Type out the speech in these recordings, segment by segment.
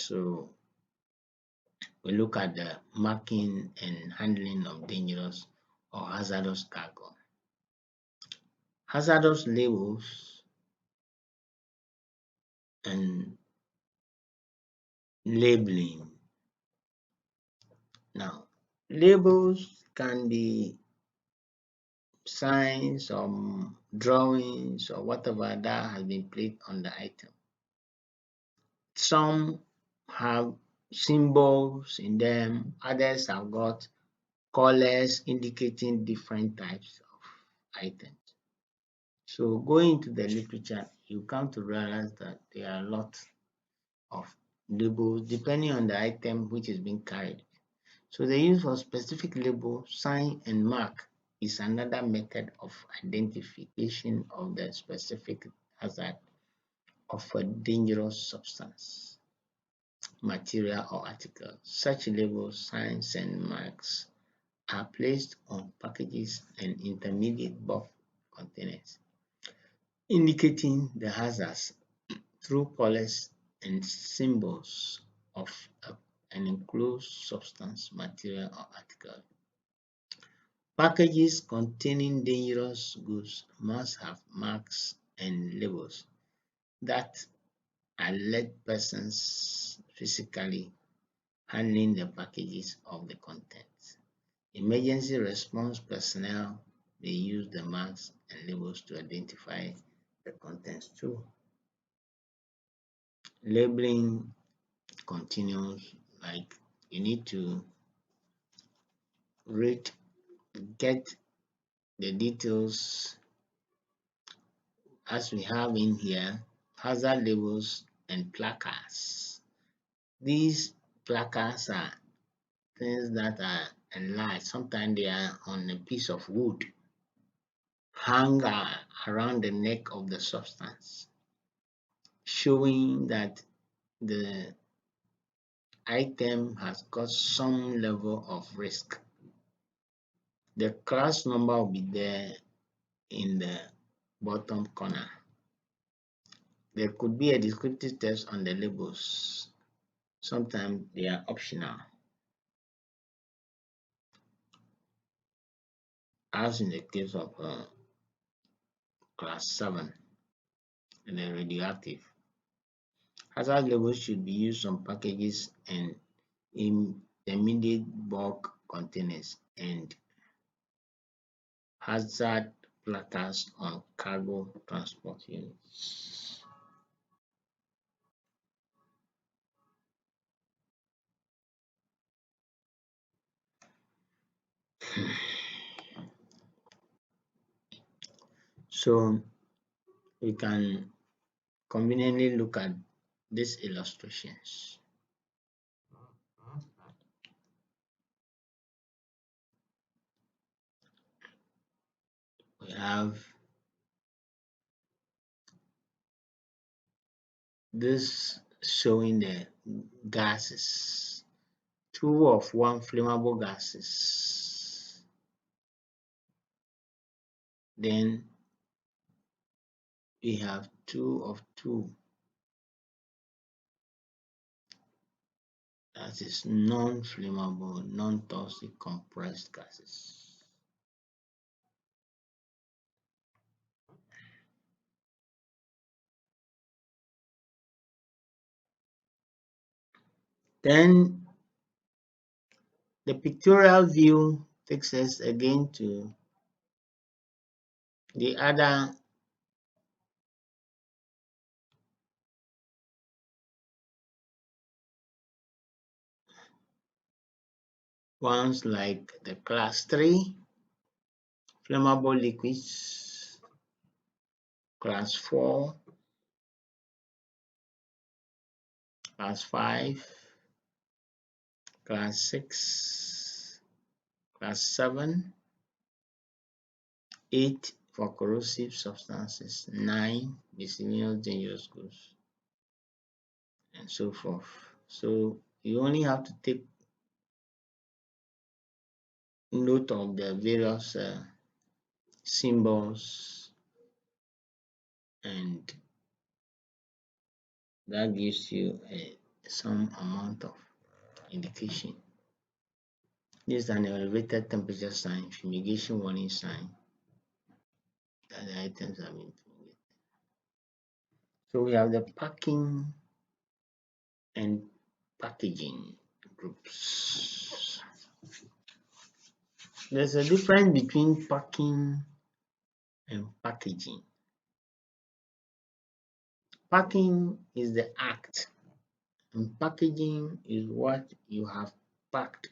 So we look at the marking and handling of dangerous or hazardous cargo. Hazardous labels and labeling. Now, labels can be signs or drawings or whatever that has been placed on the item. Some have symbols in them, others have got colors indicating different types of items. So going into the literature, you come to realize that there are a lot of labels depending on the item which is being carried. So the use of specific label, sign and mark is another method of identification of the specific hazard of a dangerous substance, material or article. Such labels, signs and marks are placed on packages and intermediate bulk containers, indicating the hazards through colors and symbols of an enclosed substance, material or article. Packages containing dangerous goods must have marks and labels that alert persons physically handling the packages of the contents. Emergency response personnel may use the marks and labels to identify the contents too. Labeling continues, like you need to read, get the details as we have in here, hazard labels and placards. These placards are things that are enlarged. Sometimes they are on a piece of wood, hung around the neck of the substance, showing that the item has got some level of risk. The class number will be there in the bottom corner. There could be a descriptive text on the labels. Sometimes they are optional, as in the case of class 7 and the radioactive. Hazard labels should be used on packages and intermediate bulk containers and hazard placards on cargo transport units. So we can conveniently look at these illustrations. We have this showing the gases, 2 of 1 flammable gases. Then we have 2 of 2, that is non-flammable, non-toxic compressed gases. Then the pictorial view takes us again to the other ones, like the class 3 flammable liquids, class 4, class 5, class 6, class 7, 8 for corrosive substances, 9 miscellaneous dangerous goods, and so forth. So you only have to take note of the various symbols, and that gives you some amount of indication. This is an elevated temperature sign, fumigation warning sign that the items have been fumigated. So we have the packing and packaging groups. There's a difference between packing and packaging. Packing is the act, and packaging is what you have packed.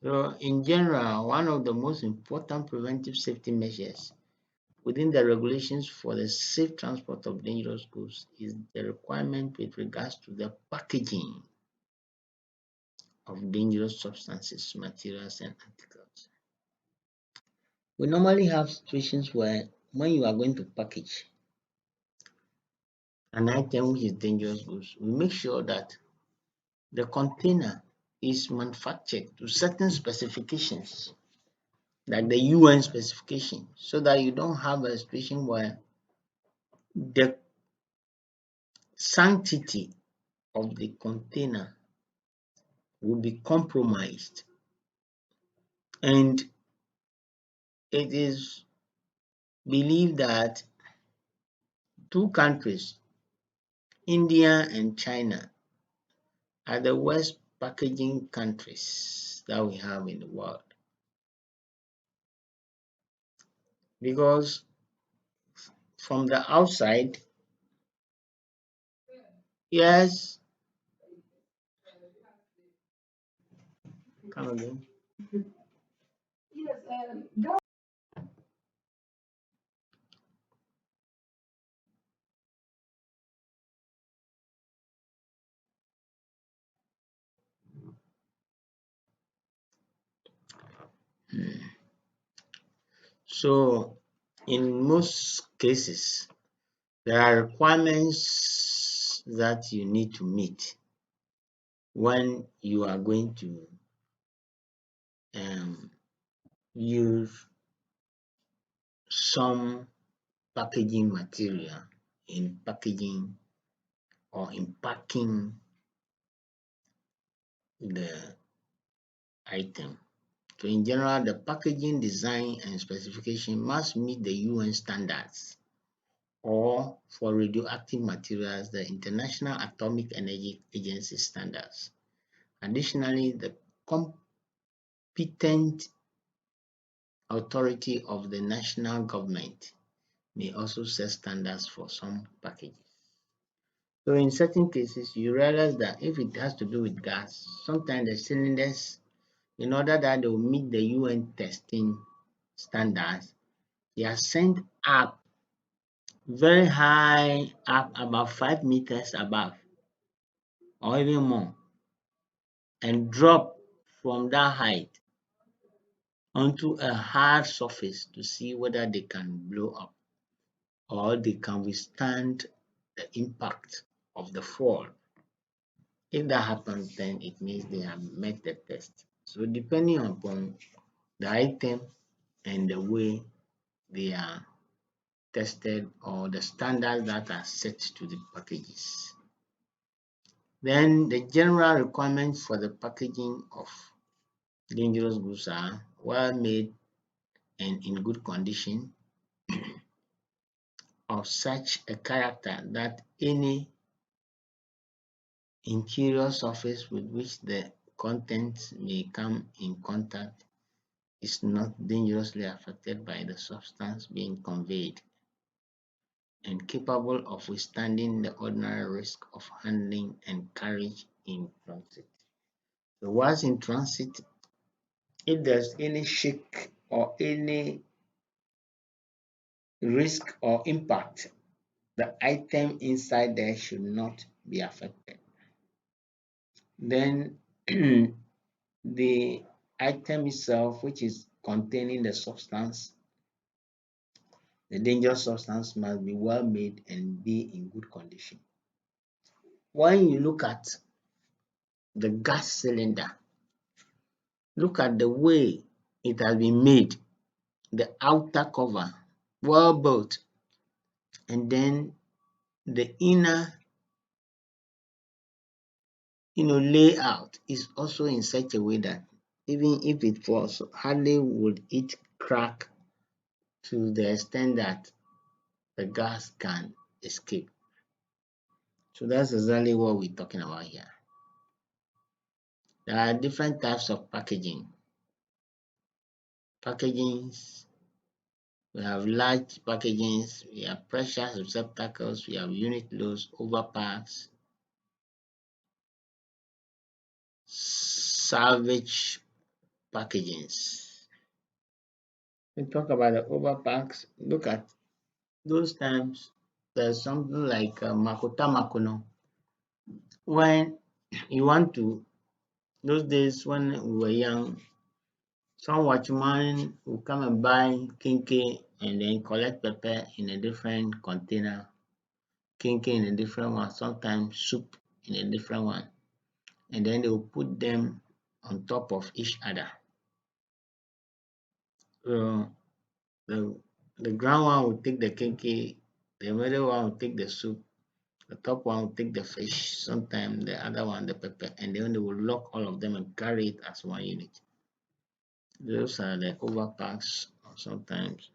So in general, one of the most important preventive safety measures within the regulations for the safe transport of dangerous goods is the requirement with regards to the packaging of dangerous substances, materials, and articles. We normally have situations where when you are going to package an item which is dangerous goods, we make sure that the container is manufactured to certain specifications, like the UN specification, so that you don't have a situation where the sanctity of the container will be compromised. And it is believed that two countries, India and China, are the worst packaging countries that we have in the world. Because from the outside, yes, come again. So in most cases, there are requirements that you need to meet when you are going to use some packaging material in packaging or in packing the item. So in general, the packaging design and specification must meet the UN standards, or for radioactive materials, the International Atomic Energy Agency standards. Additionally, the competent authority of the national government may also set standards for some packages. So in certain cases, you realize that if it has to do with gas, sometimes the cylinders, in order that they will meet the UN testing standards, they are sent up very high, up about 5 meters above or even more, and drop from that height onto a hard surface to see whether they can blow up or they can withstand the impact of the fall. If that happens, then it means they have met the test. So depending upon the item and the way they are tested or the standards that are set to the packages. Then the general requirements for the packaging of dangerous goods are well made and in good condition, of such a character that any interior surface with which the contents may come in contact is not dangerously affected by the substance being conveyed, and capable of withstanding the ordinary risk of handling and carriage in transit. So once in transit, if there's any shake or any risk or impact, the item inside there should not be affected. Then the item itself, which is containing the substance, the dangerous substance, must be well made and be in good condition. When you look at the gas cylinder, look at the way it has been made, the outer cover, well built, and then the inner layout is also in such a way that even if it falls, hardly would it crack to the extent that the gas can escape. So that's exactly what we're talking about here. There are different types of packaging. Packagings, we have large packagings, we have pressure receptacles, we have unit loads, overpacks, salvage packagings. We talk about the overpacks. Look at those times. There's something like Makuta Makono. When you want to, those days when we were young, some watchman will come and buy kinky and then collect pepper in a different container, kinky in a different one, sometimes soup in a different one, and then they will put them on top of each other. So the ground one will take the kinky, the middle one will take the soup, the top one will take the fish, sometimes the other one the pepper, and then they will lock all of them and carry it as one unit. Those are the overpacks, or sometimes